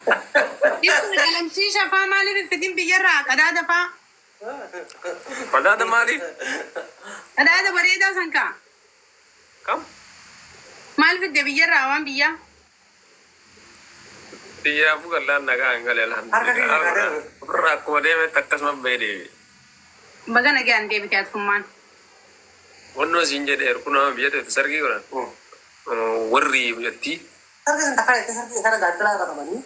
Ibsa galamsiisha faa maaliif fidin biyyarraa qadaada faa? Qadaada maaliif? Qadaada bareedaa san kaa? Kam? Maal fidde biyyarraa waan biyyaa? Biyyaafuu qal'aan nagaa hin galee alhamdulillah. Ofirraa akkuma deemetti akkasuma bahee deebi'e. Baga nagaan deebitee atfummaan. Wannoo siin jedheeru kun nama biyya ta'e sargii godhan. Warri biyyattii. Sargii sana takka sargii kana gaazexaa qabatanii.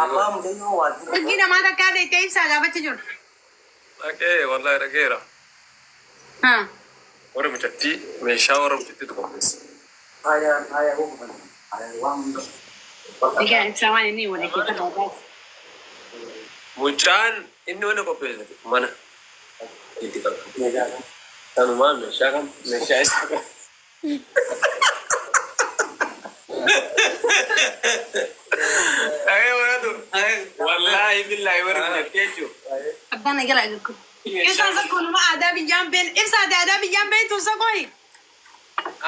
Abbaa mucayyoo waajjira. Sargii namaa takkaa deettee ibsaa gaafachi jiru. Dhaqee wallahi dhaqeera. Warri biyyattii meeshaa warra biyyattiitu qopheessa. Faaya uummata. Waan hunda. Egaa ibsaa waan inni wal eeggatu. Mucaan inni wani qopheessate mana. Itti qabu. Sanumaan meeshaa kam meeshaa isa qabu. Dhaqee waratu. Wallahi billahi warri biyyattii jechuudha. Abbaan nagara agirku. Ibsaan sakkuunuma aadaa biyyaan been ibsaate aadaa biyyaan been tursa qohi.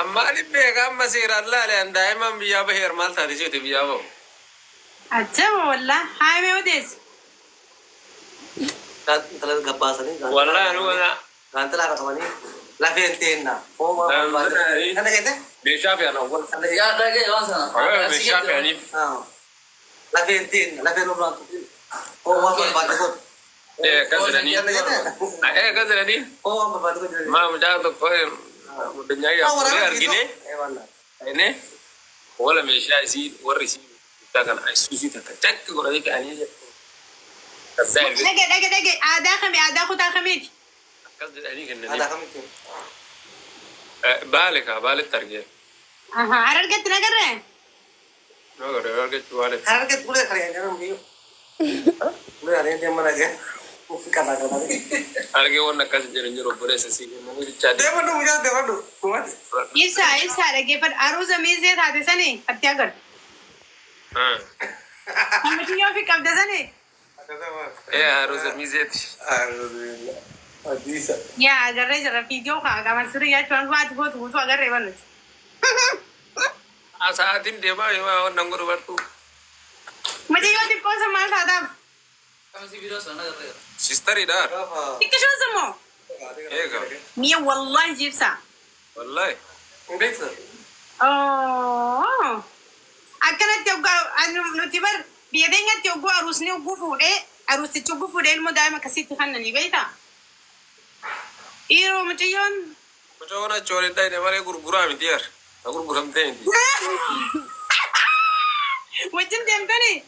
Amma beekaa amma seeraan laaleen daa'iman biyyaa baheer maal taate seete biyyaa bahu. Ajjaba walla haimee odeessi. Gaantala gabbaasanii. Wallahi nu wana. Gaantala qabanii lafeen teenna. Fooma barbaadanii. Kana kenne? Meeshaa fe'an awwal. Yaa dhagee waan sana. Meeshaa fe'aniif. Lafeen teenna lafeen urraan tuqi. Fooma barbaadee godhu. Kan jedhanii. Kan jedhanii. Fooma barbaadee godhu. Maa mucaa tokko mudanya ya argine. Ini wala meeshaa isii warri isii guddaa kana isuusii takka cakka godhatee fe'anii. Dhage aadaa kamii aadaa kutaa kamiiti? Akkas jedhanii kennanii. Aadaa kamitti? Baale kaa baaletti argee. Harargetti nagarree? Nagarree argetti baale. Harargetti ulee kareen jedhamu biyyoo. Ulee kareen deemaa nagee. Kata kata. Argee waan akkas jedhan jiru obboleessa sii kennamu jechaa deemannu mucaa deemannu. Ibsaa dhaggeeffadhu aruusa miizee taate sanii atti agartu. Namatti yoo fi qabda sanii. Harusa mizeeti. Adisa. Yaa agarree jira fiidiyoo kaa qaban sirrii jechuun waati gootu guutuu agarree banuti. Sa'aatiin deemaa yoo wannan gurbartu. Mucayyoo xiqqoo sun maal taataaf? Sistariidha. Xiqqishoon sun moo? Eega. Mi'a wallahi jibsa. Wallahi. Beeksa. Akkanatti nuti bar biyya keenyatti hogguu aruusni hogguu fuudhee aruusichi hogguu fuudhee ilmoo daa'ima akkasitti kannanii beektaa? Dhiiroo mucayyoon. Mucayyoon achi waliin dhaayine malee gurguraa miti yaar. Na gurguramtee miti. Wajjin deemtanii?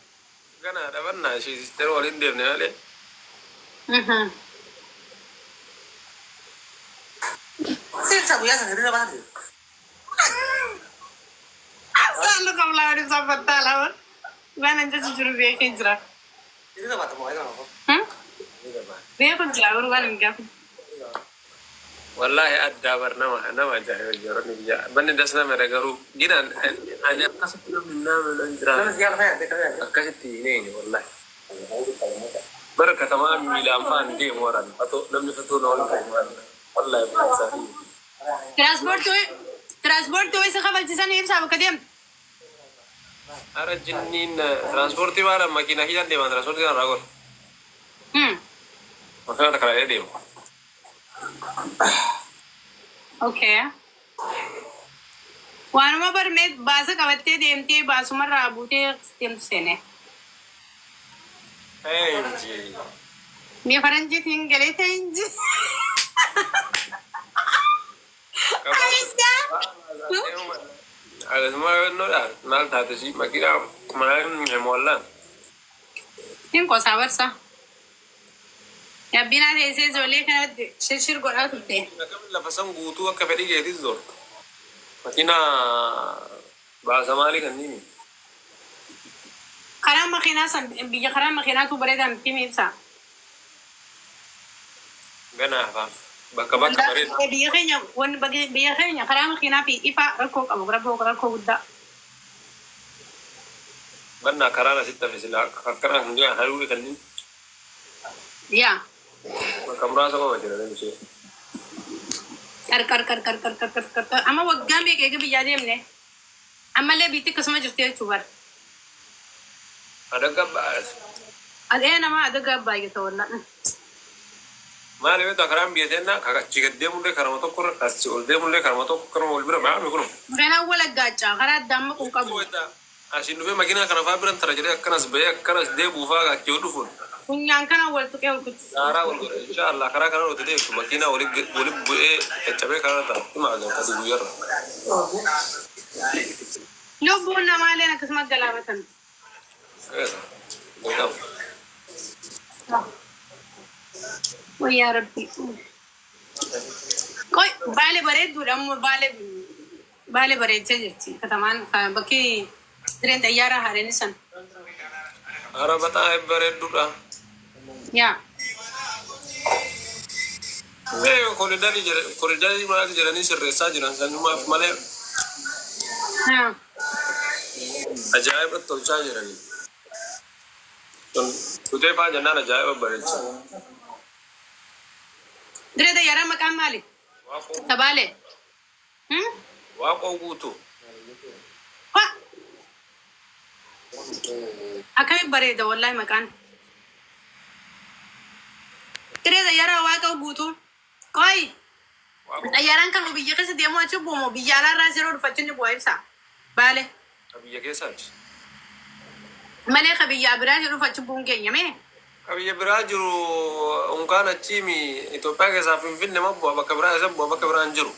Gana dhabannaa ishee sister waliin deemne malee. Sirsa guyyaa sana hiriira baate. Saalu kamlaa waliin saaphattaa lawan. Waan anjaa jiru beekee jira. Hiriira baate moo eegaa moo? Beekuu jira garuu waan hin gaafa. Wallahi addaa bar nama ajaa'iba jiru biyya. Banni das nama garuu ginaan ani akkasitti namni nama nan jira. Nama siyaala fayyadde akkasitti hineeni wallahi. Bara katamaa miilaan faan deemu waran namni fatoo na wal qabu wallahi bu'aasa. Transportii isa kabalchisanii ibsaa bakka deemtu. Ara jinniin transportii baala makiinaa hidhan deeman transportii kana raagol. Makiinaa karaa deemu. Okay. Waanuma barmee baasa qabattee deemtee baasumarraa buutee deemtu seene. Enji. Mi'a faranjiitiin galee ta'e inji. Alasuma noodha maal taate si makiinaa manaa moollaan. Hin qosaa barsa. Yabbinaa teessee ijoollee kanatti shirshir godhaa turte. Lafa san guutuu akka fedhii keetis zoortu. Makiinaa baasa maalii kanneen. Karaa makiinaa san biyya karaa makiinaatu bareedan kimi ibsa. Ganaafaaf bakka bareeda. Biyya keenya karaa makiinaa fi ifa rakkoo qabu rakkoo guddaa. Bannaa karaa asitti hafe silaa akkana hundee haruuri kanneen. Yaa. Bakka muraasa qaba jira ishee. Kar. Amma waggaan beekee biyyaa deemne. Ammallee biitti akkasuma jirti jechuu bara. Ada gabbas. الآن ما أدقى بايته ولا ما لي بيتا كلام بيتنا كاكا ديمو لي كرامتو كور كاسول ديمو لي كرامتو كرام والبرا ما يكونوا غير أول جاجا غير الدم كوكب عشان نبي ماكينة كنا فابرن ترى جري كناس بيا كناس ديبو فاكا كيودو فون كنا كنا أول تكيو كنت نارا والبرا إن شاء الله كنا كنا نودي ماكينة ولي بيه تبي كنا تا ما عندنا كذي بيجرا لو بونا ما علينا كسمة جلابة كذا ويا ربي كوي بالي بريد ولا مو بالي بريد تجرتي كتمان بكي درين تيارة هارين سن أنا بتاعي بريد دولا يا ليه كوريدالي ما جراني سر جران سن ما في ماله ها أجايب التوجه جراني تودي بقى جنانا أجايب بريد درين تيارة مكان مالي تبالي واقو غوتو أكمل بريد والله مكان درين تيارة واقع بوتو كوي تياران كانوا بيجي ديمو أشوفه مو بيجي على راسي رود فتشني بويبسا بالي أبي يكسر مالك بيجي أبراج رود فتشبون كينيا أبي براجرو أنكان تيمي إتوبيا كسافين فين ما بوا بكبران سب بوا بكبران جرو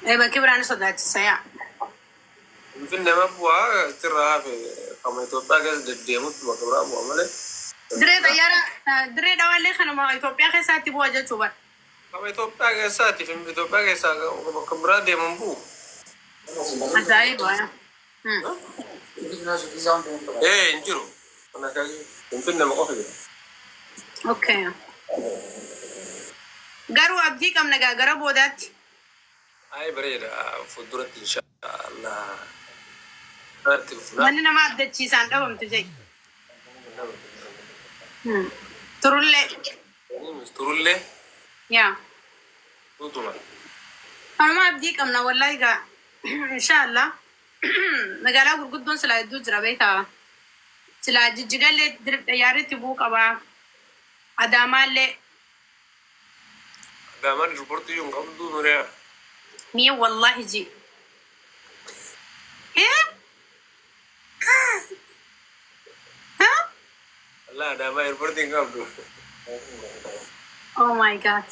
إيه بكبران صدق سيا فين ما بوا ترى في كم إتوبيا كس ديموت بكبران بوا ماله دري تيارة دري دوالي خنا ما إثيوبيا كساتي بواجه شوبر كم إتوبيا كساتي فين إتوبيا كسا بكبران ديمون بو أزاي بوا إيه إنجرو أنا كذي فين ما أخذ أوكي قارو أبدي كم نجا قرب ودات أي بريد فدرت إن شاء الله مننا ما أبدت شيء سان دوم تجي ترولة ترولة يا توتوما أنا ما أبدي كم نا والله إذا إن شاء الله نقالا قرقدون سلا دوز ربيتها سلا جيجالي درب ياري تبوك أبا أدامالي دامان ريبورت يوم قبل دو مريا مية والله جي إيه ها لا دامان ريبورت يوم قبل دو Oh my god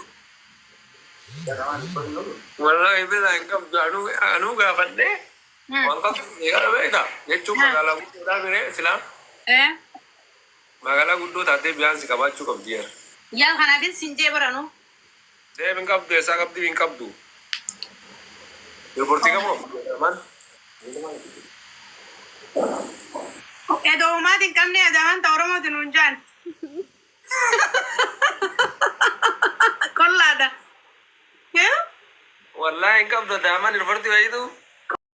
والله إذا إنكم أنو قافل ده والله يقال بيتا يجوا مقالا قدو دا ميري سلام إيه مقالا قدو تاتي بيان سكابات شو كبدير يا خنا كن سنجي برانو ده من قبل ده ساقب دي من قبل دو ريبورت يوم قبل إدو ما تكمل أدمان تورمو تنونجان كل هذا والله إنكم ده دامان ريبورت يوم